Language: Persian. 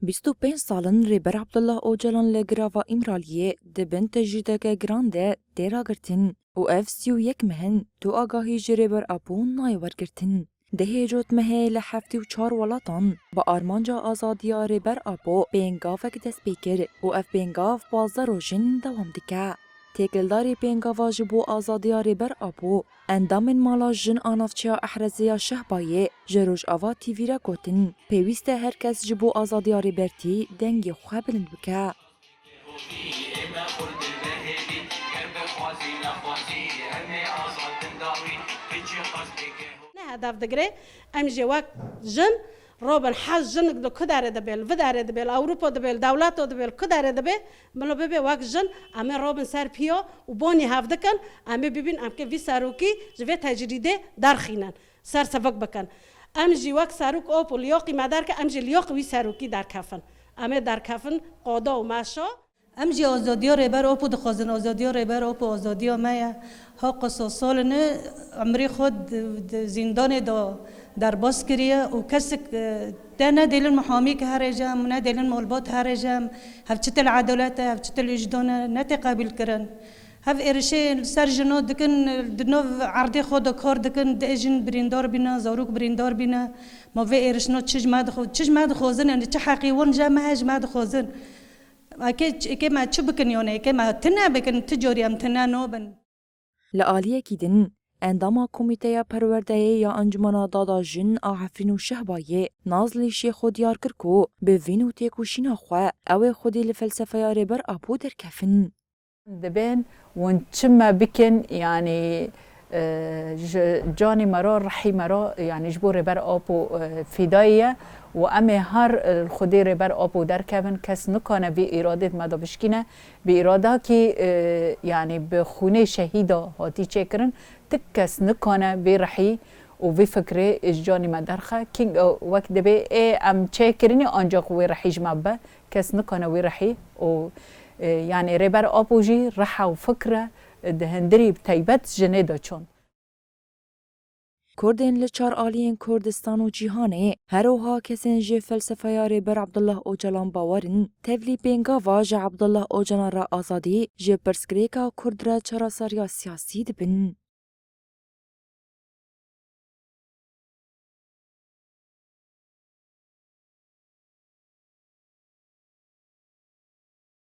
25 سالن ریبر عبدالله اوجلان لگراوا امرالیه دبن تجریدک گرانده دیرا گرتن و اف 31 مهن تو آگاهی جریبر ابون نایور گرتن. ده جوت مهی لحفتی و 4 ولاتان با آرمانجا آزادی ریبر ابو بینگافک دست بیکر و اف بینگاف بازار و جن دوام دکه. تکلداری بینگاوا جبو آزادی ریبر ابو اندام مالا جن آنافچیا احرزیا شهبایه جروج آوا تیویرا گوتن پیوسته هر کس جبو آزادی ریبرتی دنگی خواه بلند بکه. نه هدف دگره امجی وقت جن روبن حز جنگ دو کداره دبل و داره دبل اروپا دبل دولت دبل کداره دبل ملو ببی وقت جن اما روبن سر پیا و بانی هفته کن اما ببین ام که وی ساروکی جوی تجریده درخینن سر سبک بکن امجی وقت ساروک آب و لیاقی مدار که امجی لیاق وی ساروکی در کفن اما در کفن قادا و ماشا امجی آزادی ریبر آب و دخوازن آزادی ریبر آب و آزادی مایا ها قصاصال نه عمری خود زندان دا در باس کریه و کسی ده ندیلن محامی که هرجام ندیلن مولبات هرجام هفچت العدالت هفچت الوجدان نتقابل کرن هف ارشه سر جنود دکن دنو عرض خود کار دکن دجن بریندار بینا زاروک بریندار بینا ما و ارشنا چش ماد خوزن یعنی چه حقیقون جمع هج ماد خوزن اکی ما چه بکن یونه اکی ما تنها بکن تجاری ام تنها نوبن لآلیه کیدن انداما کمیته پرورده یا انجمنا دادا جن آحفرین و شهبایه نازلی شیخ و دیار کرکو به وینو تیکوشینا خواه او خودی لفلسفه ریبر ابو در کفن. دبن وانتما بكن يعني جاني مرا رحي مرا يعني جبور بر آبو فداية وأمي هر الخدير بر آبو در كفن كس نكانه بإرادة مدا بشكينه بإرادة كي يعني بخونه شهيدة هاتي چكرن تكس نكانه برحي و بفكره جاني مدرخه كين وقت دبي ام چكرني انجا قوي رحي جمبه كس نكانه ورحي و يعني ريبر أبوجي رحا وفكرة دهندري بتايبت جنيدا چون کردین لچار آلین کردستان و جیهانه هروها کسین جه فلسفه ریبر عبدالله اوجلان باورن تفلی بینگاوا جه عبدالله اوجلان را آزادی جه پرسکریکا کرد را چرا ساریا سیاسی دبن.